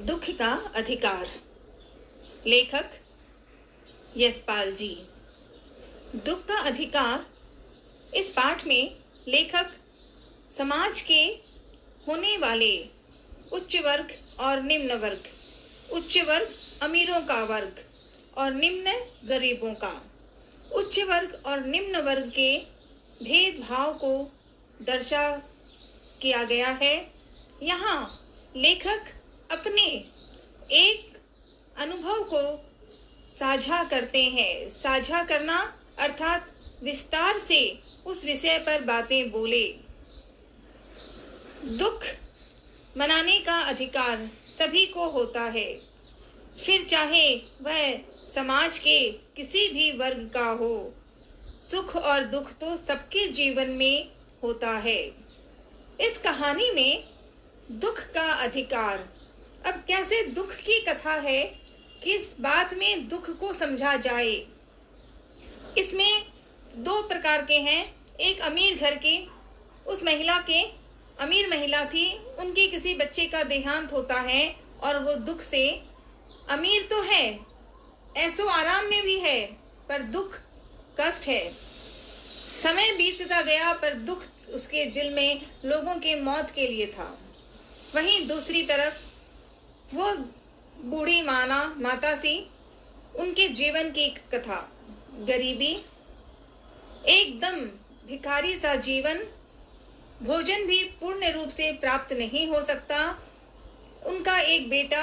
दुख का अधिकार। लेखक यशपाल जी। दुख का अधिकार। इस पाठ में लेखक समाज के होने वाले उच्च वर्ग और निम्न वर्ग, उच्च वर्ग अमीरों का वर्ग और निम्न गरीबों का, उच्च वर्ग और निम्न वर्ग के भेदभाव को दर्शा किया गया है। यहाँ लेखक अपने एक अनुभव को साझा करते हैं। साझा करना अर्थात विस्तार से उस विषय पर बातें बोले। दुख मनाने का अधिकार सभी को होता है, फिर चाहे वह समाज के किसी भी वर्ग का हो। सुख और दुख तो सबके जीवन में होता है। इस कहानी में दुख का अधिकार। अब कैसे दुख की कथा है, किस बात में दुख को समझा जाए। इसमें दो प्रकार के हैं। एक अमीर घर के, उस महिला के, अमीर महिला थी, उनके किसी बच्चे का देहांत होता है और वो दुख से, अमीर तो है, ऐसो आराम में भी है, पर दुख कष्ट है। समय बीतता गया पर दुख उसके दिल में लोगों के मौत के लिए था। वहीं दूसरी तरफ वो बूढ़ी माता सी, उनके जीवन की कथा। गरीबी, एकदम भिखारी सा जीवन, भोजन भी पूर्ण रूप से प्राप्त नहीं हो सकता। उनका एक बेटा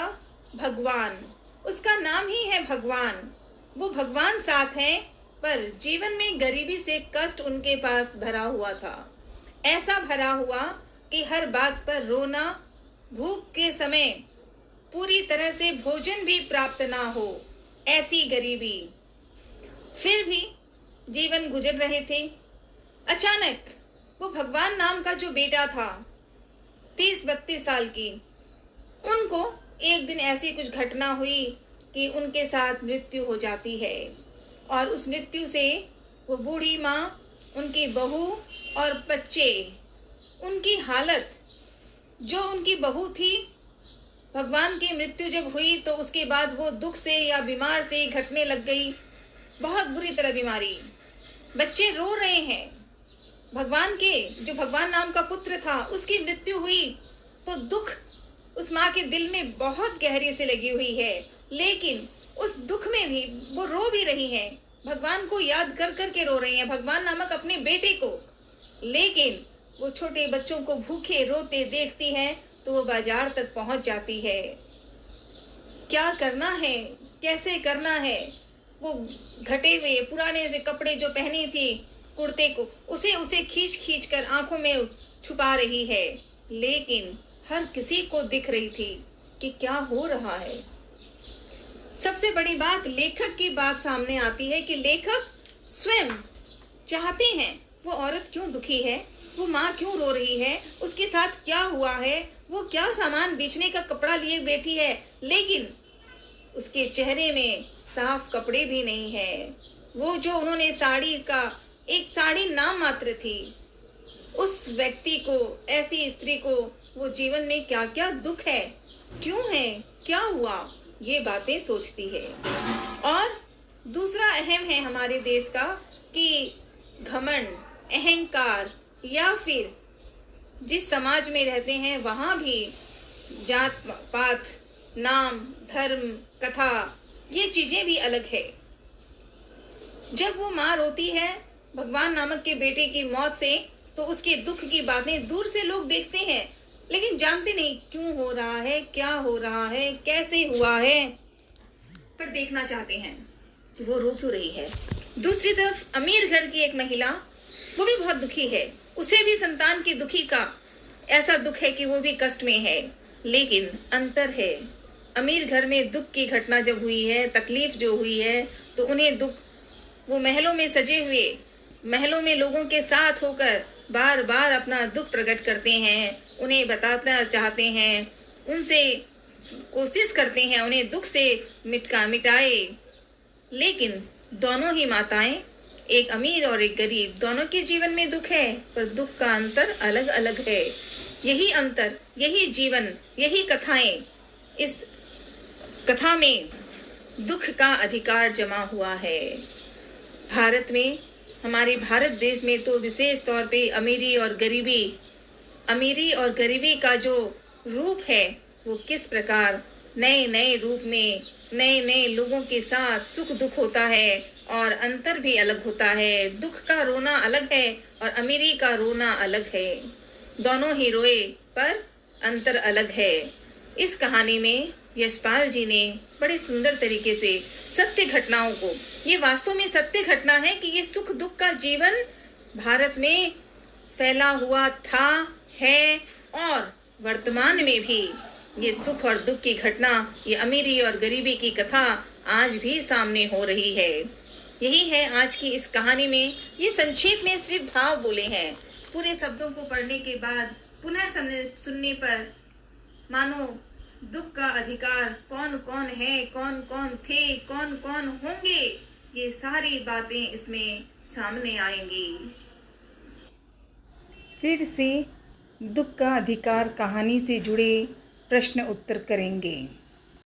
भगवान, उसका नाम ही है भगवान। वो भगवान साथ हैं, पर जीवन में गरीबी से कष्ट उनके पास भरा हुआ था। ऐसा भरा हुआ कि हर बात पर रोना, भूख के समय पूरी तरह से भोजन भी प्राप्त ना हो, ऐसी गरीबी। फिर भी जीवन गुजर रहे थे। अचानक वो भगवान नाम का जो बेटा था, 30-32 साल की, उनको एक दिन ऐसी कुछ घटना हुई कि उनके साथ मृत्यु हो जाती है। और उस मृत्यु से वो बूढ़ी माँ, उनकी बहू और बच्चे, उनकी हालत, जो उनकी बहू थी, भगवान की मृत्यु जब हुई तो उसके बाद वो दुख से या बीमार से घटने लग गई, बहुत बुरी तरह बीमारी। बच्चे रो रहे हैं। भगवान के, जो भगवान नाम का पुत्र था, उसकी मृत्यु हुई तो दुख उस माँ के दिल में बहुत गहरी से लगी हुई है। लेकिन उस दुख में भी वो रो भी रही हैं, भगवान को याद कर कर के रो रही हैं, भगवान नामक अपने बेटे को। लेकिन वो छोटे बच्चों को भूखे रोते देखती है तो वो बाजार तक पहुंच जाती है। क्या करना है, कैसे करना है। वो घटे हुए पुराने से कपड़े जो पहनी थी, कुर्ते को, उसे खींच खींच कर आंखों में छुपा रही है। लेकिन हर किसी को दिख रही थी कि क्या हो रहा है। सबसे बड़ी बात, लेखक की बात सामने आती है कि लेखक स्वयं चाहते हैं वो औरत क्यों दुखी है, वो माँ क्यों रो रही है, उसके साथ क्या हुआ है, वो क्या सामान बेचने का कपड़ा लिए बैठी है, लेकिन उसके चेहरे में साफ कपड़े भी नहीं है। वो जो उन्होंने साड़ी का, एक साड़ी नाम मात्र थी, उस व्यक्ति को, ऐसी स्त्री को, वो जीवन में क्या क्या दुख है, क्यों है, क्या हुआ, ये बातें सोचती है। और दूसरा अहम है हमारे देश का कि घमंड, अहंकार, या फिर जिस समाज में रहते हैं वहाँ भी जात पात, नाम, धर्म, कथा, ये चीजें भी अलग है। जब वो माँ रोती है भगवान नामक के बेटे की मौत से, तो उसके दुख की बातें दूर से लोग देखते हैं, लेकिन जानते नहीं क्यों हो रहा है, क्या हो रहा है, कैसे हुआ है, पर देखना चाहते हैं कि वो रो क्यों रही है। दूसरी तरफ अमीर घर की एक महिला, वो भी बहुत दुखी है। उसे भी संतान की दुखी का ऐसा दुख है कि वो भी कष्ट में है। लेकिन अंतर है, अमीर घर में दुख की घटना जब हुई है, तकलीफ जो हुई है, तो उन्हें दुख, वो महलों में सजे हुए, महलों में लोगों के साथ होकर बार बार अपना दुख प्रकट करते हैं, उन्हें बताना चाहते हैं, उनसे कोशिश करते हैं उन्हें दुख से मिटाए। लेकिन दोनों ही माताएं, एक अमीर और एक गरीब, दोनों के जीवन में दुख है, पर दुख का अंतर अलग अलग है। यही अंतर, यही जीवन, यही कथाएं इस कथा में दुख का अधिकार जमा हुआ है। भारत में, हमारे भारत देश में तो विशेष तौर पे अमीरी और गरीबी का जो रूप है वो किस प्रकार नए नए रूप में नए नए लोगों के साथ सुख दुख होता है और अंतर भी अलग होता है। दुख का रोना अलग है और अमीरी का रोना अलग है। दोनों ही रोए पर अंतर अलग है। इस कहानी में यशपाल जी ने बड़े सुंदर तरीके से सत्य घटनाओं को, ये वास्तव में सत्य घटना है कि ये सुख दुख का जीवन भारत में फैला हुआ था, है और वर्तमान में भी ये सुख और दुख की घटना, ये अमीरी और गरीबी की कथा आज भी सामने हो रही है। यही है आज की इस कहानी में। ये संक्षेप में सिर्फ भाव बोले हैं। पूरे शब्दों को पढ़ने के बाद पुनः सुनने पर मानो दुख का अधिकार कौन कौन है, कौन कौन थे, कौन कौन होंगे, ये सारी बातें इसमें सामने आएंगी। फिर से दुख का अधिकार कहानी से जुड़े प्रश्न उत्तर करेंगे।